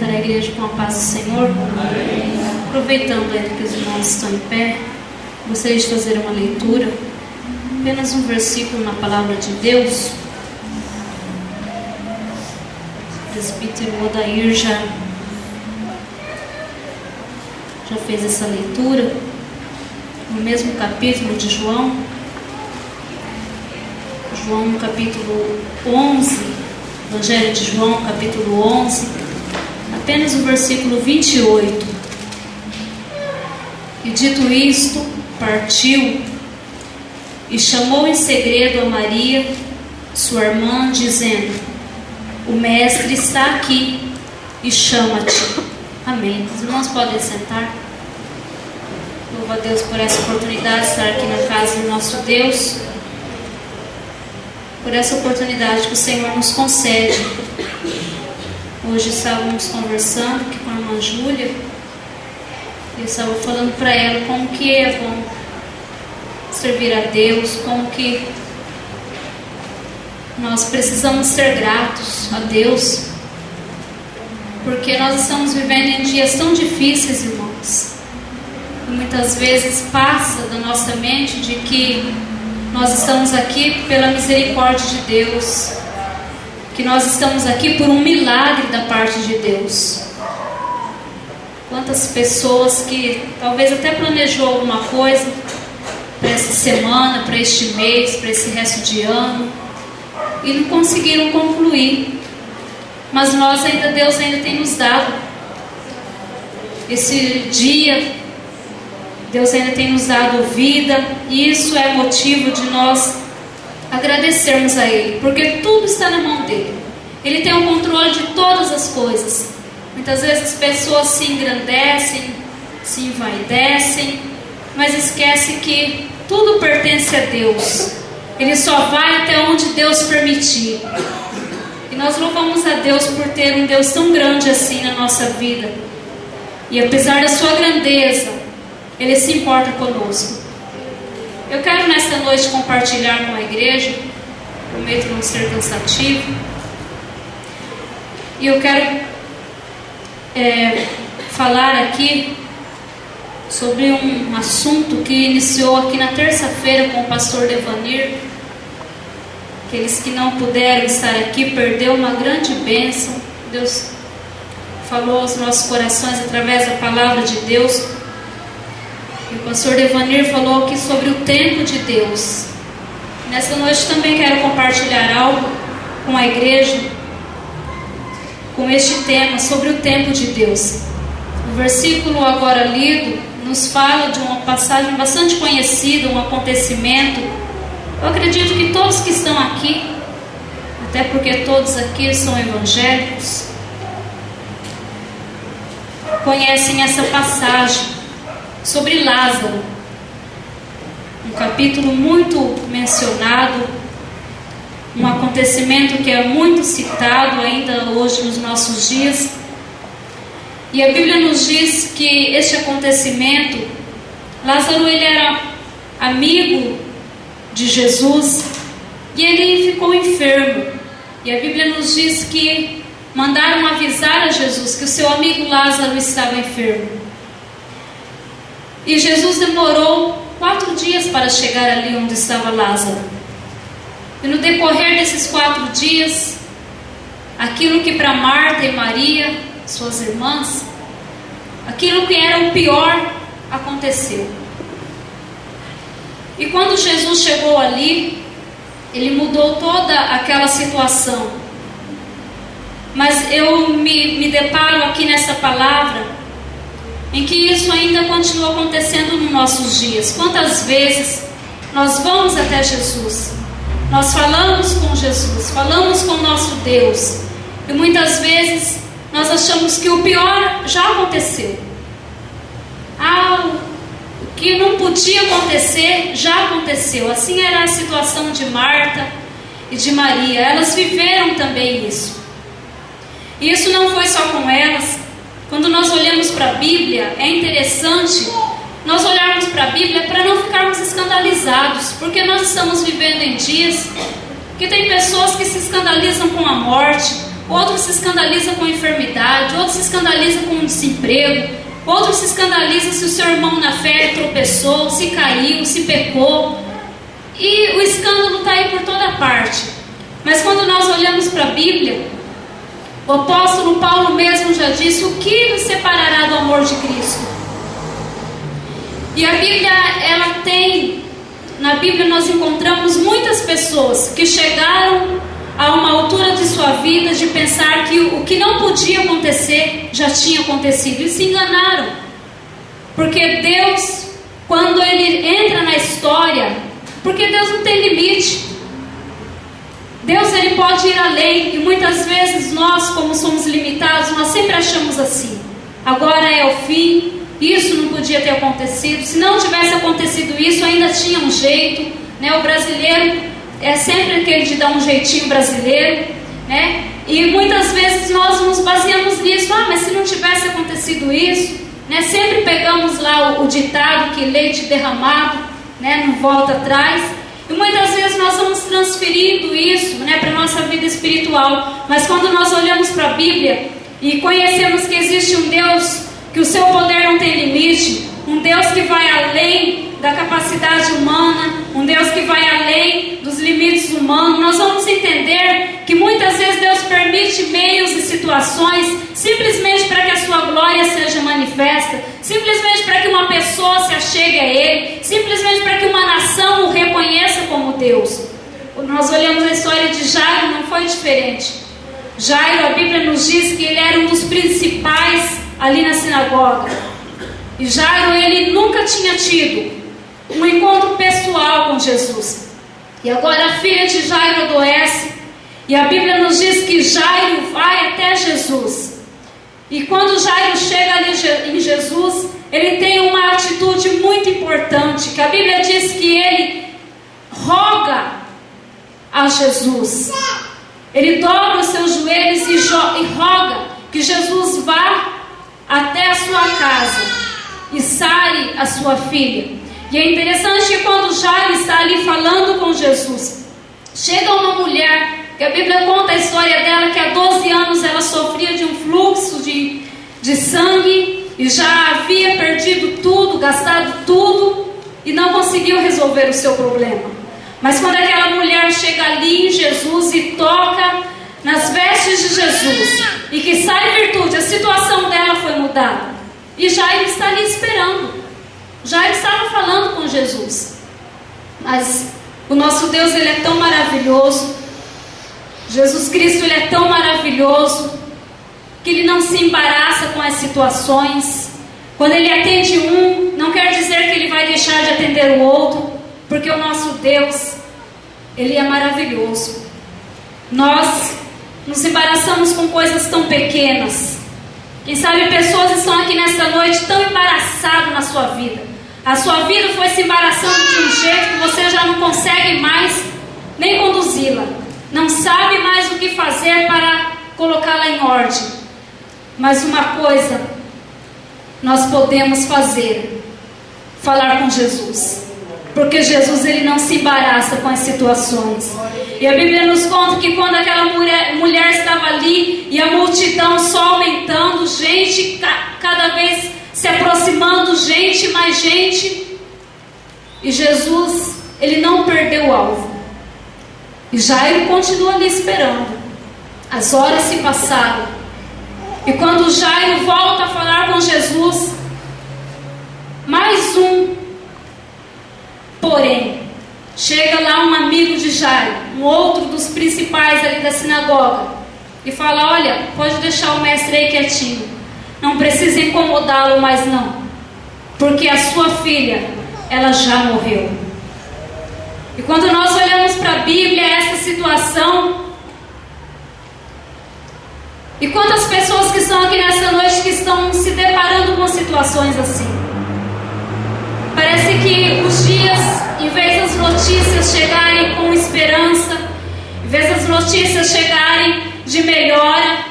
cumprimentar a igreja com a paz do Senhor. Amém. Aproveitando ainda que os irmãos estão em pé, gostaria de fazer uma leitura, apenas um versículo na palavra de Deus. O presbítero Odair já fez essa leitura, no mesmo capítulo de João, no capítulo 11, Evangelho de João, capítulo 11, apenas o versículo 28. E dito isto, partiu e chamou em segredo a Maria, sua irmã, dizendo: o mestre está aqui e chama-te. Amém. Os irmãos podem sentar. Louvo a Deus por essa oportunidade de estar aqui na casa do nosso Deus, por essa oportunidade que o Senhor nos concede. Hoje estávamos conversando aqui com a irmã Júlia, e eu estava falando para ela como que é bom servir a Deus, como que nós precisamos ser gratos a Deus, porque nós estamos vivendo em dias tão difíceis, irmãos, e muitas vezes passa da nossa mente de que nós estamos aqui pela misericórdia de Deus, que nós estamos aqui por um milagre da parte de Deus. Quantas pessoas que talvez até planejou alguma coisa para essa semana, para este mês, para esse resto de ano, e não conseguiram concluir. Mas Deus ainda tem nos dado esse dia, Deus ainda tem nos dado vida, e isso é motivo de nós agradecermos a Ele, porque tudo está na mão dEle. Ele tem o controle de todas as coisas. Muitas vezes as pessoas se engrandecem, se envaidecem, mas esquecem que tudo pertence a Deus. Ele só vai até onde Deus permitir. E nós louvamos a Deus por ter um Deus tão grande assim na nossa vida. E apesar da sua grandeza, Ele se importa conosco. Eu quero nesta noite compartilhar com a igreja, prometo não ser cansativo, e eu quero falar aqui sobre um assunto que iniciou aqui na terça-feira com o pastor Devanir. Aqueles que não puderam estar aqui, perdeu uma grande bênção. Deus falou aos nossos corações através da palavra de Deus. E o pastor Devanir falou aqui sobre o tempo de Deus. Nessa noite também quero compartilhar algo com a igreja, com este tema, sobre o tempo de Deus. O versículo agora lido nos fala de uma passagem bastante conhecida, um acontecimento. Eu acredito que todos que estão aqui, até porque todos aqui são evangélicos, conhecem essa passagem sobre Lázaro, um capítulo muito mencionado, um acontecimento que é muito citado ainda hoje nos nossos dias. E a Bíblia nos diz que este acontecimento, Lázaro, ele era amigo de Jesus, e ele ficou enfermo. E a Bíblia nos diz que mandaram avisar a Jesus que o seu amigo Lázaro estava enfermo. E Jesus demorou 4 dias para chegar ali onde estava Lázaro. E no decorrer desses 4 dias, aquilo que para Marta e Maria, suas irmãs, aquilo que era o pior aconteceu. E quando Jesus chegou ali, Ele mudou toda aquela situação. Mas eu me deparo aqui nessa palavra, em que isso ainda continua acontecendo nos nossos dias. Quantas vezes nós vamos até Jesus, nós falamos com Jesus, falamos com o nosso Deus, e muitas vezes nós achamos que o pior já aconteceu. O que não podia acontecer, já aconteceu. Assim era a situação de Marta e de Maria. Elas viveram também isso. E isso não foi só com elas. Quando nós olhamos para a Bíblia, é interessante nós olharmos para a Bíblia para não ficarmos escandalizados, porque nós estamos vivendo em dias que tem pessoas que se escandalizam com a morte, outro se escandaliza com a enfermidade, outro se escandaliza com o desemprego, outro se escandaliza se o seu irmão na fé tropeçou, se caiu, se pecou. E o escândalo está aí por toda parte. Mas quando nós olhamos para a Bíblia, o apóstolo Paulo mesmo já disse: o que nos separará do amor de Cristo? E a Bíblia, na Bíblia nós encontramos muitas pessoas que chegaram a uma altura de sua vida de pensar que o que não podia acontecer já tinha acontecido, e se enganaram. Porque Deus, quando Ele entra na história, porque Deus não tem limite. Deus, Ele pode ir além, e muitas vezes nós, como somos limitados, nós sempre achamos assim: agora é o fim, isso não podia ter acontecido, se não tivesse acontecido isso, ainda tinha um jeito, né? O brasileiro é sempre aquele de dar um jeitinho brasileiro, né? E muitas vezes nós nos baseamos nisso: mas se não tivesse acontecido isso, né? Sempre pegamos lá o ditado que leite derramado, né, não volta atrás. E muitas vezes nós vamos transferindo isso, né, para a nossa vida espiritual. Mas quando nós olhamos para a Bíblia e conhecemos que existe um Deus, que o seu poder não tem limite, um Deus que vai além da capacidade humana, um Deus que vai além dos limites humanos, nós vamos entender que muitas vezes Deus permite meios e situações simplesmente para que a sua glória seja manifesta, simplesmente para que uma pessoa se achegue a Ele, simplesmente para que uma nação o reconheça como Deus. Quando nós olhamos a história de Jairo, não foi diferente. Jairo, a Bíblia nos diz que ele era um dos principais ali na sinagoga. E Jairo, ele nunca tinha tido um encontro pessoal com Jesus. E agora a filha de Jairo adoece, e a Bíblia nos diz que Jairo vai até Jesus. E quando Jairo chega ali em Jesus, ele tem uma atitude muito importante, que a Bíblia diz que ele roga a Jesus. Ele dobra os seus joelhos e roga que Jesus vá até a sua casa e sare a sua filha. E é interessante que quando Jairo está ali falando com Jesus, chega uma mulher, que a Bíblia conta a história dela, que há 12 anos ela sofria de um fluxo de sangue, e já havia perdido tudo, gastado tudo, e não conseguiu resolver o seu problema. Mas quando aquela mulher chega ali em Jesus e toca nas vestes de Jesus, e que sai virtude, a situação dela foi mudada. E Jairo está ali esperando. Jairo estava falando com Jesus. Mas o nosso Deus, Ele é tão maravilhoso. Jesus Cristo, Ele é tão maravilhoso, que Ele não se embaraça com as situações. Quando Ele atende um, não quer dizer que Ele vai deixar de atender o outro, porque o nosso Deus, Ele é maravilhoso. Nós nos embaraçamos com coisas tão pequenas. Quem sabe pessoas estão aqui nesta noite tão embaraçadas na sua vida. A sua vida foi se embaraçando de um jeito que você já não consegue mais nem conduzi-la. Não sabe mais o que fazer para colocá-la em ordem. Mas uma coisa nós podemos fazer: falar com Jesus. Porque Jesus, Ele não se embaraça com as situações. E a Bíblia nos conta que quando aquela mulher estava ali, e a multidão só aumentando, gente cada vez se aproximando, gente, mais gente, e Jesus, Ele não perdeu o alvo. E Jairo continua ali esperando. As horas se passaram, e quando Jairo volta a falar com Jesus, mais um porém, chega lá um amigo de Jairo, um outro dos principais ali da sinagoga, e fala: olha, pode deixar o mestre aí quietinho, não precisa incomodá-lo mais não, porque a sua filha, ela já morreu. E quando nós olhamos para a Bíblia, essa situação, e quantas pessoas que estão aqui nessa noite que estão se deparando com situações assim. Parece que os dias, em vez das notícias chegarem com esperança, em vez das notícias chegarem de melhora,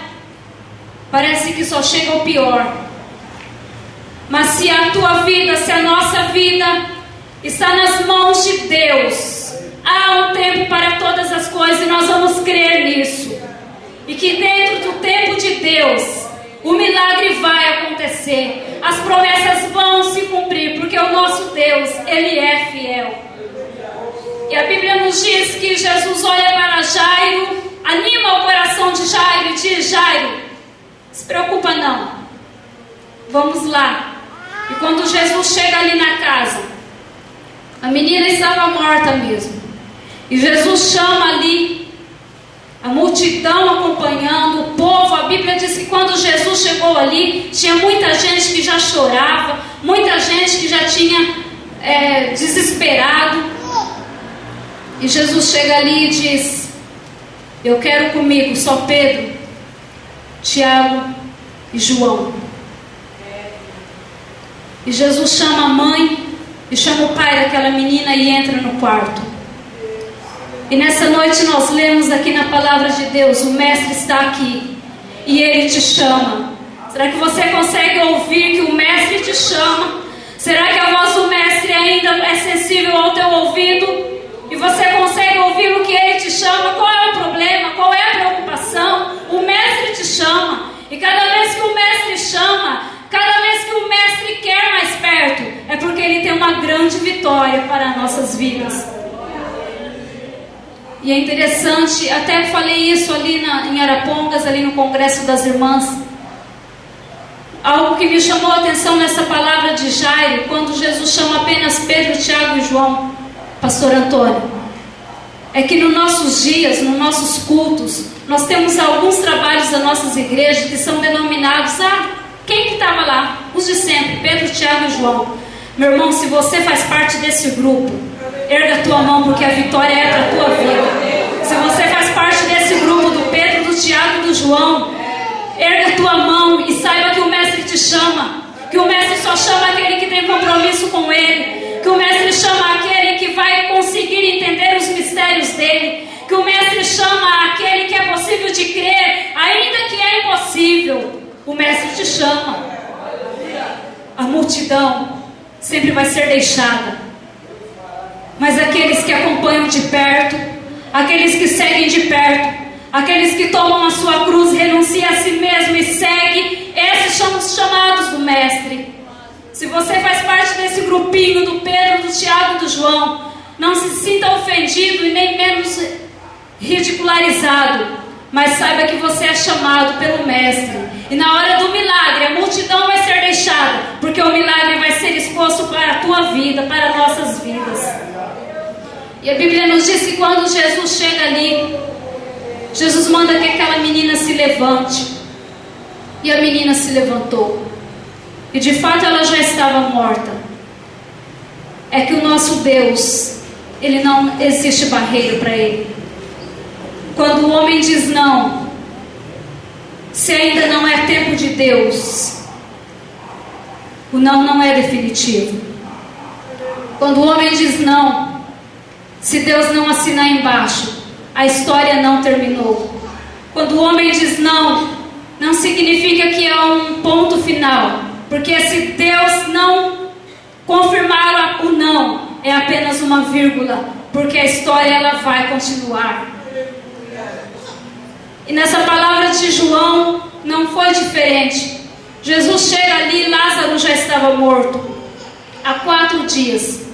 parece que só chega o pior. Mas se a tua vida, se a nossa vida está nas mãos de Deus, há um tempo para todas as coisas, e nós vamos crer nisso. E que dentro Jairo, se preocupa não, vamos lá. E quando Jesus chega ali na casa, a menina estava morta mesmo. E Jesus chama ali a multidão acompanhando, o povo. A Bíblia diz que quando Jesus chegou ali, tinha muita gente que já chorava, muita gente que já tinha desesperado. E Jesus chega ali e diz: eu quero comigo só Pedro, Tiago e João. E Jesus chama a mãe e chama o pai daquela menina e entra no quarto. E nessa noite nós lemos aqui na palavra de Deus: o Mestre está aqui e Ele te chama. Será que você consegue ouvir que o Mestre te chama? Será que a voz do Mestre ainda é sensível ao teu ouvido? E você consegue ouvir o que Ele te chama? Qual é o problema? Qual é a preocupação? O Mestre te chama. E cada vez que o Mestre chama, cada vez que o Mestre quer mais perto, é porque Ele tem uma grande vitória para nossas vidas. E é interessante, até falei isso ali em Arapongas, ali no Congresso das Irmãs. Algo que me chamou a atenção nessa palavra de Jairo, quando Jesus chama apenas Pedro, Tiago e João, Pastor Antônio, é que nos nossos dias, nos nossos cultos, nós temos alguns trabalhos das nossas igrejas que são denominados, quem que estava lá? Os de sempre, Pedro, Tiago e João. Meu irmão, se você faz parte desse grupo, erga a tua mão, porque a vitória é para a tua vida. Se você faz parte desse grupo do Pedro, do Tiago e do João, erga a tua mão e saiba que o Mestre te chama. Que o Mestre só chama aquele que tem compromisso com Ele. Que o Mestre chama aquele que vai conseguir entender os mistérios dEle. Que o Mestre chama aquele que é possível de crer, ainda que é impossível. O Mestre te chama. A multidão sempre vai ser deixada, mas aqueles que acompanham de perto, aqueles que seguem de perto, aqueles que tomam a sua cruz, renunciam a si mesmo e seguem, esses são os chamados do Mestre. Se você faz parte desse grupinho do Pedro, do Tiago e do João, não se sinta ofendido e nem menos ridicularizado, mas saiba que você é chamado pelo Mestre. E na hora do milagre, a multidão vai ser deixada, porque o milagre vai ser exposto para a tua vida, para nossas vidas. E a Bíblia nos diz que quando Jesus chega ali, Jesus manda que aquela menina se levante. E a menina se levantou. E de fato ela já estava morta. É que o nosso Deus, Ele não existe barreira para Ele. Quando o homem diz não, se ainda não é tempo de Deus, o não é definitivo. Quando o homem diz não, se Deus não assinar embaixo, a história não terminou. Quando o homem diz não, não significa que é um ponto final, porque se Deus não confirmar o não, é apenas uma vírgula, porque a história ela vai continuar. E nessa palavra de João não foi diferente. Jesus chega ali, Lázaro já estava morto há 4 dias.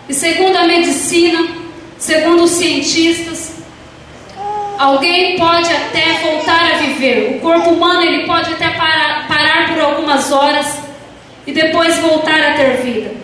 E segundo a medicina, segundo os cientistas, alguém pode até voltar a viver. O corpo humano ele pode até parar por algumas horas e depois voltar a ter vida.